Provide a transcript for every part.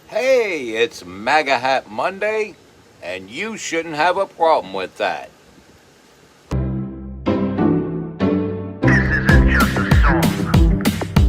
Hey, it's MAGA Hat Monday, and you shouldn't have a problem with that.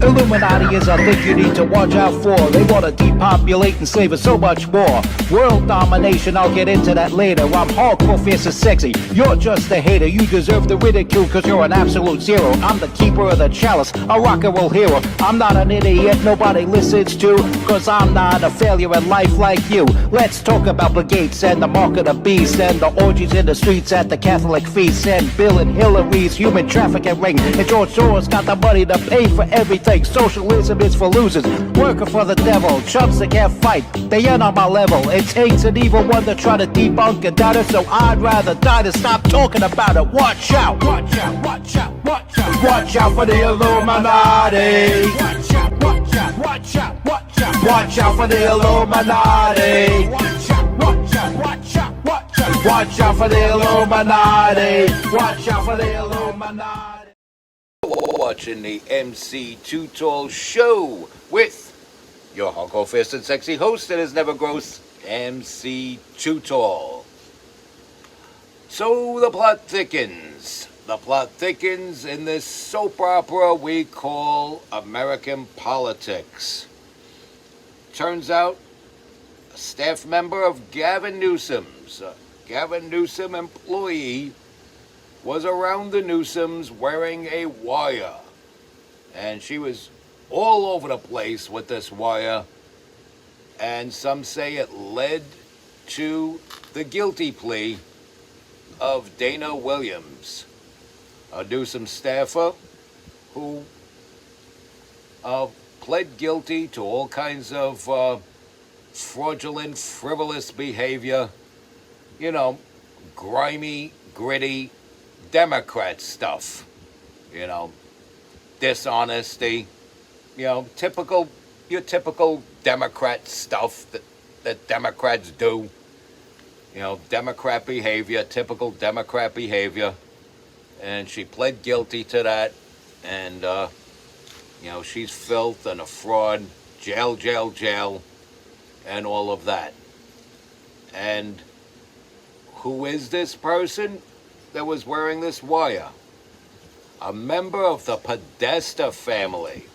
Illuminati is a thing you need to watch out for. They want to depopulate and slave us so much more. World domination, I'll get into that later. I'm hardcore, fierce and sexy. You're just a hater. You deserve the ridicule because you're an absolute zero. I'm the keeper of the chalice, a rock and roll hero. I'm not an idiot nobody listens to, because I'm not a failure in life like you. Let's talk about the gates and the mark of the beast and the orgies in the streets at the Catholic feasts and Bill and Hillary's human trafficking ring. And George Soros got the money to pay for everything. Socialism is for losers, working for the devil. Chumps that can't fight, they ain't on my level. It takes an evil one to try to debunk and doubt it, so I'd rather die than stop talking about it. Watch out, watch out, watch out, watch out. Watch out for the Illuminati. Watch out, watch out, watch out, watch out. Watch out for the Illuminati. Watch out, watch out, watch out, watch out. Watch out for the Illuminati. Watch out for the Illuminati. Watching the MC Too Tall Show with your hardcore, fierce, and sexy host that is never gross, MC Too Tall. So the plot thickens. The plot thickens in this soap opera we call American politics. Turns out a staff member of Gavin Newsom's, Gavin Newsom employee, was around the Newsoms wearing a wire. And she was all over the place with this wire. And some say it led to the guilty plea of Dana Williams, a Newsom staffer who pled guilty to all kinds of fraudulent, frivolous behavior. You know, grimy, gritty Democrat stuff, you know, dishonesty, you know, your typical Democrat stuff that Democrats do, you know, Democrat behavior, typical Democrat behavior. And she pled guilty to that, and, you know, she's filth and a fraud, jail, and all of that. And who is this person that was wearing this wire? A member of the Podesta family.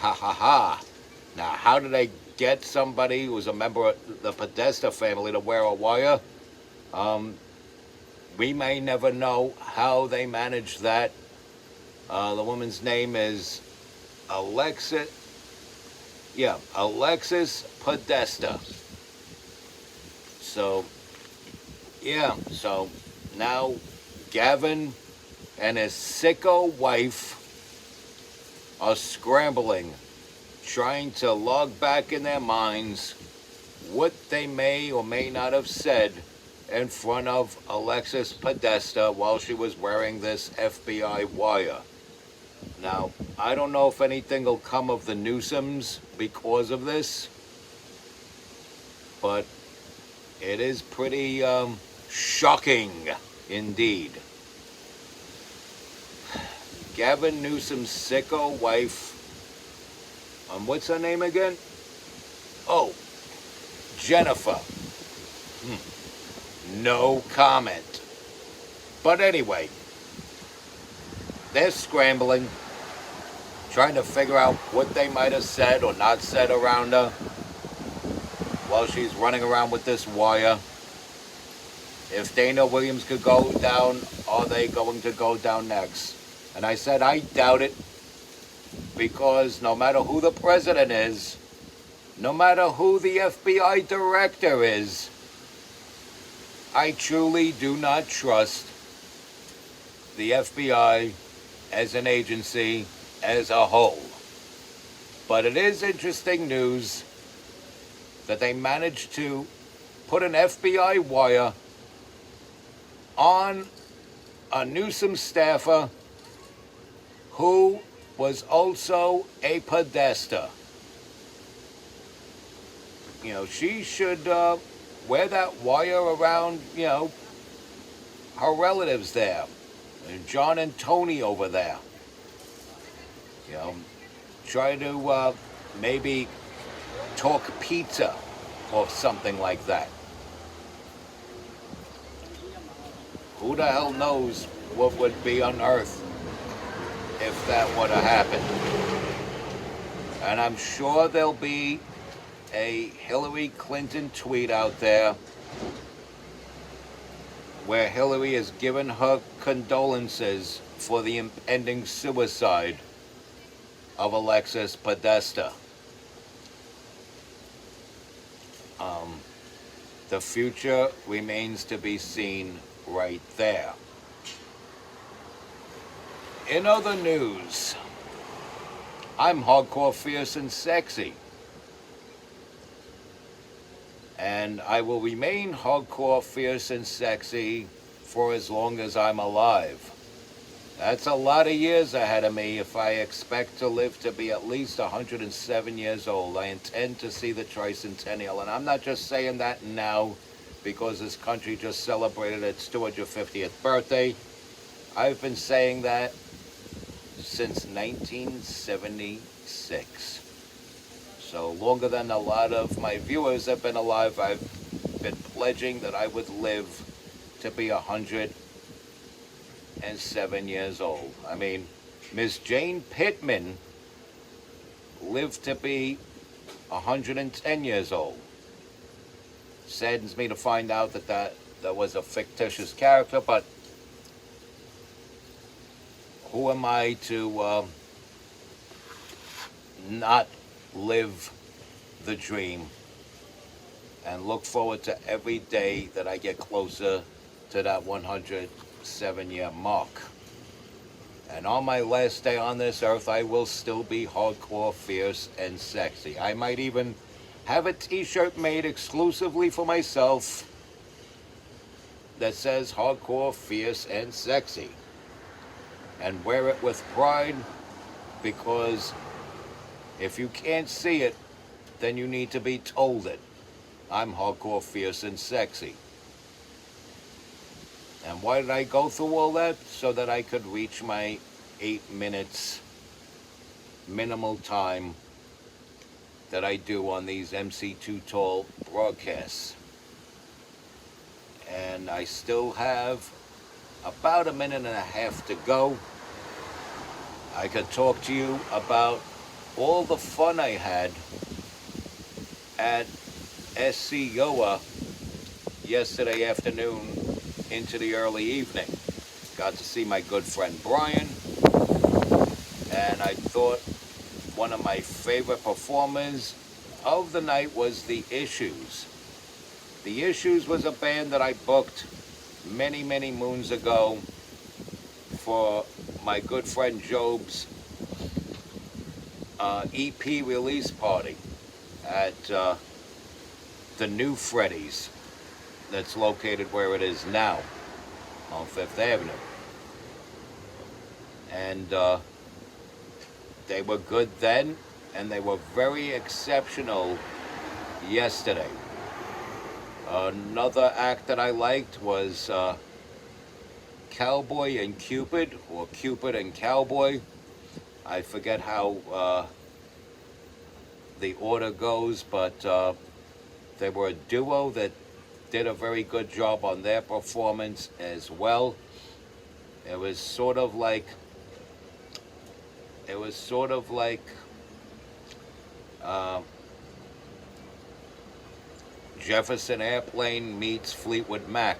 Ha ha ha. Now, how did they get somebody who was a member of the Podesta family to wear a wire? We may never know how they managed that. The woman's name is Alexis Podesta. So now Gavin and his sicko wife are scrambling, trying to log back in their minds what they may or may not have said in front of Alexis Podesta while she was wearing this FBI wire. Now, I don't know if anything will come of the Newsoms because of this, but it is pretty shocking indeed. Gavin Newsom's sicko wife, what's her name again? Oh, Jennifer. No comment. But anyway, they're scrambling, trying to figure out what they might have said or not said around her while she's running around with this wire. If Dana Williams could go down, are they going to go down next? And I said I doubt it, because no matter who the president is, no matter who the FBI director is, I truly do not trust the FBI as an agency as a whole. But it is interesting news that they managed to put an FBI wire on a Newsom staffer who was also a Podesta. You know, she should wear that wire around, you know, her relatives there. And John and Tony over there. You know, try to maybe talk pizza or something like that. Who the hell knows what would be unearthed if that were to happen? And I'm sure there'll be a Hillary Clinton tweet out there where Hillary has given her condolences for the impending suicide of Alexis Podesta. The future remains to be seen right there. In other news, I'm hardcore, fierce, and sexy. And I will remain hardcore, fierce, and sexy for as long as I'm alive. That's a lot of years ahead of me if I expect to live to be at least 107 years old. I intend to see the tricentennial, and I'm not just saying that now because this country just celebrated its 250th birthday. I've been saying that since 1976. So longer than a lot of my viewers have been alive, I've been pledging that I would live to be 107 years old. I mean, Miss Jane Pittman lived to be 110 years old. Saddens me to find out that was a fictitious character, but who am I to not live the dream and look forward to every day that I get closer to that 107-year mark. And on my last day on this earth, I will still be hardcore, fierce, and sexy. I might even have a t-shirt made exclusively for myself that says hardcore, fierce, and sexy. And wear it with pride, because if you can't see it, then you need to be told it. I'm hardcore, fierce, and sexy. And why did I go through all that? So that I could reach my 8 minutes minimal time that I do on these MC2 Tall broadcasts. And I still have about a minute and a half to go. I could talk to you about all the fun I had at SC Yoa yesterday afternoon into the early evening. Got to see my good friend Brian, and I thought one of my favorite performers of the night was The Issues. The Issues was a band that I booked many, many moons ago for my good friend Job's EP release party at the new Freddy's that's located where it is now on Fifth Avenue. And they were good then, and they were very exceptional yesterday. Another act that I liked was Cowboy and Cupid, or Cupid and Cowboy. I forget how the order goes, but they were a duo that did a very good job on their performance as well. It was sort of like Jefferson Airplane meets Fleetwood Mac.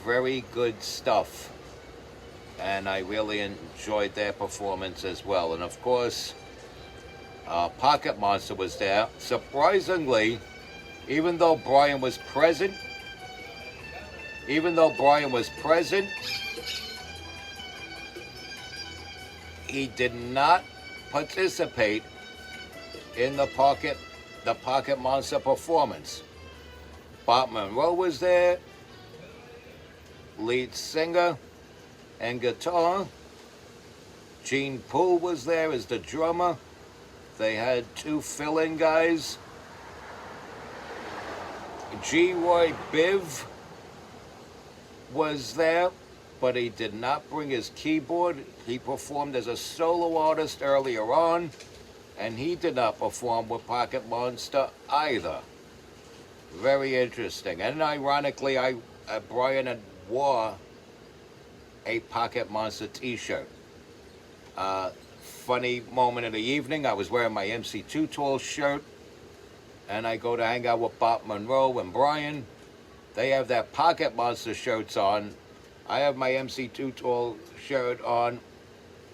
Very good stuff, and I really enjoyed their performance as well. And of course, Pocket Monster was there. Surprisingly, even though Brian was present, he did not participate in the Pocket Monster performance. Bob Monroe was there, lead singer and guitar. Gene Poole was there as the drummer. They had 2 fill-in guys. G. Roy Biv was there, but he did not bring his keyboard. He performed as a solo artist earlier on. and he did not perform with Pocket Monster either. Very interesting. And ironically, Brian had wore a Pocket Monster t-shirt. Funny moment of the evening, I was wearing my MC2 Tool shirt, and I go to hang out with Bob Monroe and Brian. They have their Pocket Monster shirts on. I have my MC2 Tool shirt on,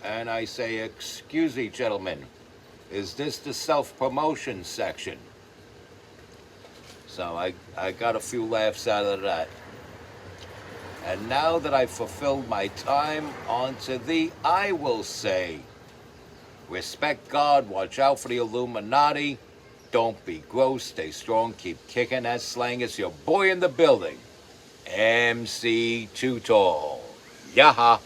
and I say, "Excuse me, gentlemen, is this the self-promotion section?" So I got a few laughs out of that. And now that I've fulfilled my time, on to the I will say. Respect God, watch out for the Illuminati. Don't be gross, stay strong, keep kicking that slang. It's your boy in the building, MC Too Tall. Yaha.